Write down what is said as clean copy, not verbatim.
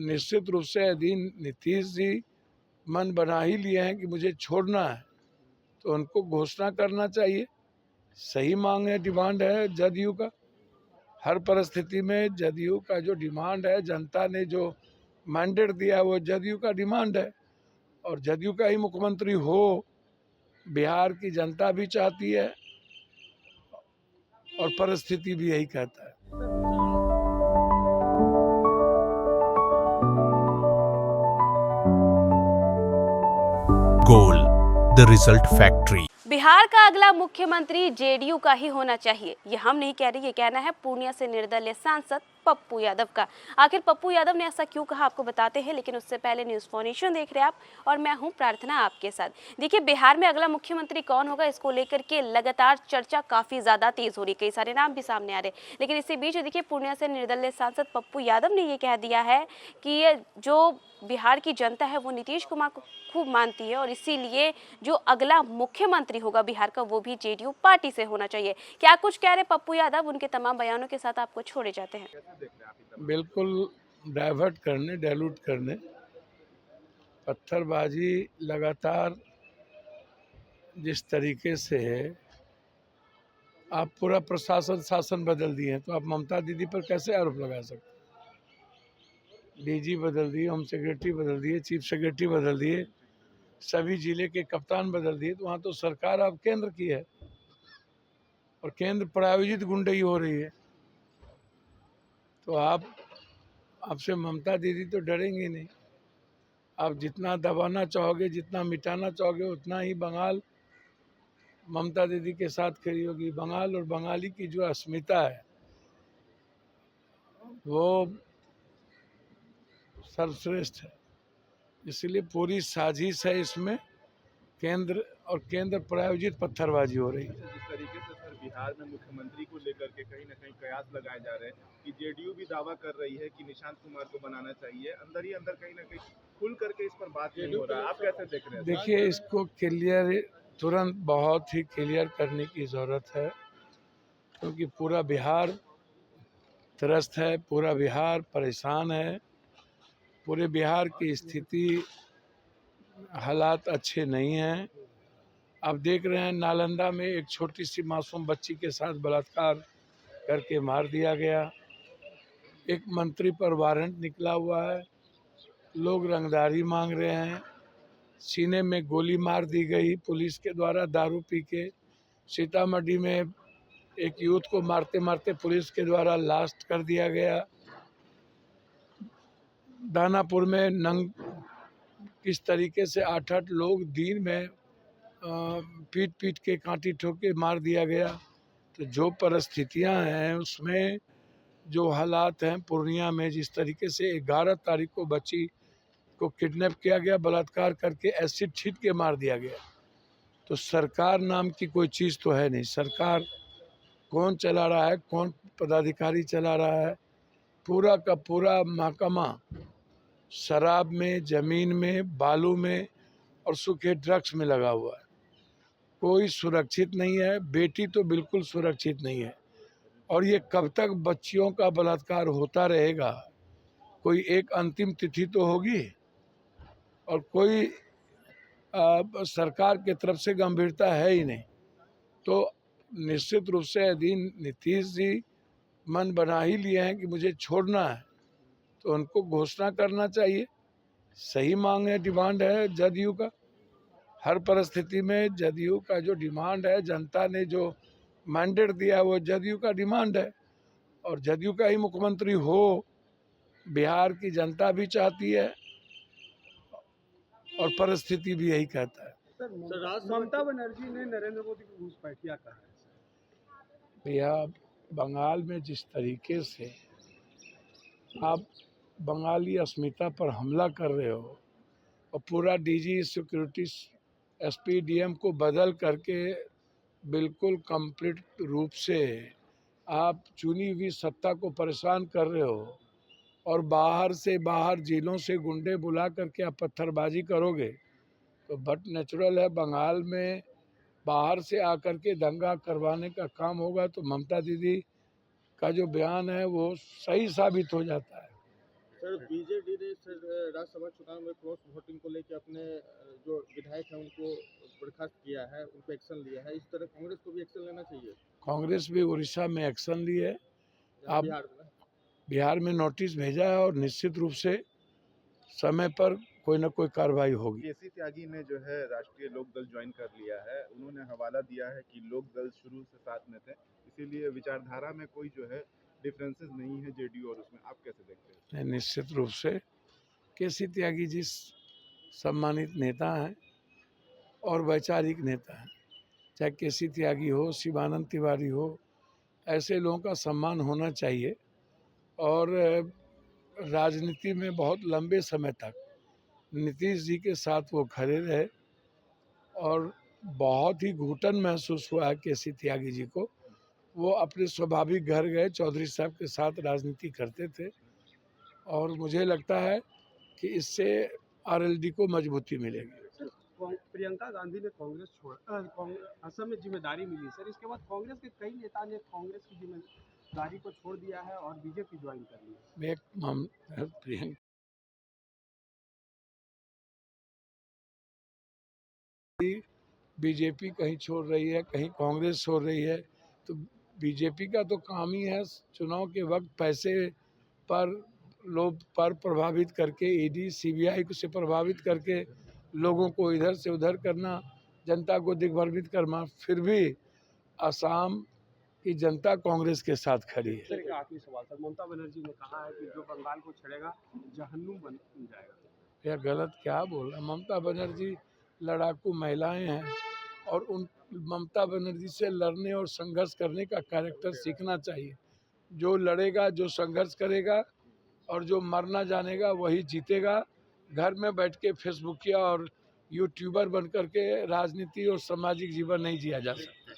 निश्चित रूप से यदि नीतीश जी मन बना ही लिए हैं कि मुझे छोड़ना है तो उनको घोषणा करना चाहिए। सही मांग है, डिमांड है जदयू का। हर परिस्थिति में जदयू का जो डिमांड है, जनता ने जो मैंडेट दिया है वो जदयू का डिमांड है और जदयू का ही मुख्यमंत्री हो, बिहार की जनता भी चाहती है और परिस्थिति भी यही कहता है। Goal the result factory. Bihar का अगला मुख्यमंत्री जेडीयू का ही होना चाहिए, ये हम नहीं कह रहे, ये कहना है पूर्णिया से निर्दलीय सांसद पप्पू यादव का। आखिर पप्पू यादव ने ऐसा क्यों कहा आपको बताते हैं, लेकिन उससे पहले न्यूज़ फॉर्नेशन देख रहे हैं आप और मैं हूं प्रार्थना आपके साथ। देखिए, बिहार में अगला मुख्यमंत्री कौन होगा, इसको लेकर के लगातार चर्चा काफी ज्यादा तेज हो रही, कई सारे नाम भी सामने आ रहे। लेकिन इसी बीच देखिए, पूर्णिया से निर्दलीय सांसद पप्पू यादव ने ये कह दिया है कि जो बिहार की जनता है वो नीतीश कुमार को खूब मानती है और इसीलिए जो अगला मुख्यमंत्री होगा बिहार का वो भी जेडीयू पार्टी से होना चाहिए। क्या कुछ कह रहे पप्पू यादव, उनके तमाम बयानों के साथ आपको छोड़े जाते हैं। बिल्कुल डाइवर्ट करने, डाइल्यूट करने, पत्थरबाजी लगातार जिस तरीके से है, आप पूरा प्रशासन शासन बदल दिए हैं तो आप ममता दीदी पर कैसे आरोप लगा सकते? डीजी बदल दिए, होम सेक्रेटरी बदल दिए, चीफ सेक्रेटरी बदल दिए, सभी जिले के कप्तान बदल दिए, तो वहाँ तो सरकार अब केंद्र की है और केंद्र प्रायोजित गुंडई हो रही है। तो आपसे ममता दीदी तो डरेंगी नहीं। आप जितना दबाना चाहोगे, जितना मिटाना चाहोगे, उतना ही बंगाल ममता दीदी के साथ खड़ी होगी। बंगाल और बंगाली की जो अस्मिता है वो सर्वश्रेष्ठ है, इसलिए पूरी साजिश है इसमें, केंद्र और केंद्र प्रायोजित पत्थरबाजी हो रही है। जिस तरीके से सर बिहार में मुख्यमंत्री को लेकर के कहीं ना कहीं कयास लगाए जा रहे हैं कि जेडीयू भी दावा कर रही है कि निशांत कुमार को बनाना चाहिए, अंदर ही अंदर कहीं ना कहीं खुल करके इस पर बात नहीं हो रहा है, आप कैसे देख रहे हैं? देखिए, इसको क्लियर, तुरंत बहुत ही क्लियर करने की ज़रूरत है, क्योंकि पूरा बिहार त्रस्त है, पूरा बिहार परेशान है, पूरे बिहार की स्थिति, हालात अच्छे नहीं हैं। आप देख रहे हैं नालंदा में एक छोटी सी मासूम बच्ची के साथ बलात्कार करके मार दिया गया। एक मंत्री पर वारंट निकला हुआ है, लोग रंगदारी मांग रहे हैं। सीने में गोली मार दी गई पुलिस के द्वारा दारू पी के। सीतामढ़ी में एक यूथ को मारते मारते पुलिस के द्वारा लाश कर दिया गया। दानापुर में किस तरीके से 8-8 लोग दिन में पीट पीट के, कांटी ठोक के मार दिया गया। तो जो परिस्थितियां हैं उसमें, जो हालात हैं पूर्णिया में, जिस तरीके से 11 तारीख को बच्ची को किडनैप किया गया, बलात्कार करके एसिड छीट के मार दिया गया, तो सरकार नाम की कोई चीज़ तो है नहीं। सरकार कौन चला रहा है, कौन पदाधिकारी चला रहा है? पूरा का पूरा महकमा शराब में, ज़मीन में, बालू में और सूखे ड्रग्स में लगा हुआ है। कोई सुरक्षित नहीं है, बेटी तो बिल्कुल सुरक्षित नहीं है। और ये कब तक बच्चियों का बलात्कार होता रहेगा? कोई एक अंतिम तिथि तो होगी और कोई सरकार की तरफ से गंभीरता है ही नहीं। तो निश्चित रूप से यदि नीतीश जी मन बना ही लिए हैं कि मुझे छोड़ना है तो उनको घोषणा करना चाहिए। सही मांग है, डिमांड है जदयू का। हर परिस्थिति में जदयू का जो डिमांड है, जनता ने जो मैंडेट दिया है वो जदयू का डिमांड है और जदयू का ही मुख्यमंत्री हो, बिहार की जनता भी चाहती है और परिस्थिति भी यही कहता है। ममता बनर्जी ने नरेंद्र मोदी को घुसपैठिया कहा है। भैया, बंगाल में जिस तरीके से आप बंगाली अस्मिता पर हमला कर रहे हो और पूरा डीजी सिक्योरिटी, एसपी, डीएम को बदल करके बिल्कुल कंप्लीट रूप से आप चुनी हुई सत्ता को परेशान कर रहे हो और बाहर से, बाहर जिलों से गुंडे बुला करके आप पत्थरबाजी करोगे तो बट नेचुरल है, बंगाल में बाहर से आकर के दंगा करवाने का काम होगा तो ममता दीदी का जो बयान है वो सही साबित हो जाता है। सर बीजेडी ने सर राज्यसभा चुनाव में क्रॉस वोटिंग को लेकर अपने जो विधायक हैं उनको बर्खास्त किया है, उन पर एक्शन लिया है। इस तरह कांग्रेस को भी एक्शन लेना चाहिए। कांग्रेस भी उड़ीसा में एक्शन ली है, आप बिहार में बिहार में नोटिस भेजा है और निश्चित रूप से समय पर कोई ना कोई कार्रवाई होगी। केसी त्यागी ने जो है राष्ट्रीय लोक दल ज्वाइन कर लिया है। उन्होंने हवाला दिया है कि लोक दल शुरू से साथ में थे, इसीलिए विचारधारा में कोई जो है डिफरेंसेस नहीं है जेडीयू और उसमें। आप कैसे देखते हैं? निश्चित रूप से केसी त्यागी जी सम्मानित नेता हैं और वैचारिक नेता हैं। चाहे केसी त्यागी हो, शिवानंद तिवारी हो, ऐसे लोगों का सम्मान होना चाहिए। और राजनीति में बहुत लंबे समय तक नीतीश जी के साथ वो खड़े रहे और बहुत ही घुटन महसूस हुआ है केसी त्यागी जी को। वो अपने स्वाभाविक घर गए, चौधरी साहब के साथ राजनीति करते थे और मुझे लगता है कि इससे आरएलडी को मजबूती मिलेगी। प्रियंका गांधी ने कांग्रेस असम में जिम्मेदारी मिली सर, इसके बाद कांग्रेस के कई नेता ने कांग्रेस की जिम्मेदारी को छोड़ दिया है और बीजेपी ज्वाइन कर ली है। प्रियंका बीजेपी कहीं छोड़ रही है, कहीं कांग्रेस छोड़ रही है, तो बीजेपी का तो काम ही है चुनाव के वक्त पैसे पर लोग पर प्रभावित करके, ईडी सीबीआई से प्रभावित करके लोगों को इधर से उधर करना, जनता को दिग्भ्रमित करना। फिर भी असम की जनता कांग्रेस के साथ खड़ी है। सर एक आखिरी सवाल सर, ममता बनर्जी ने कहा है कि जो बंगाल को छेड़ेगा जहन्नुम बन जाएगा। यह गलत क्या बोल रहा है? ममता बनर्जी लड़ाकू महिलाएं हैं और उन ममता बनर्जी से लड़ने और संघर्ष करने का कैरेक्टर सीखना चाहिए। जो लड़ेगा, जो संघर्ष करेगा और जो मरना जानेगा वही जीतेगा। घर में बैठ के फेसबुकिया और यूट्यूबर बन करके राजनीति और सामाजिक जीवन नहीं जिया जा सकता।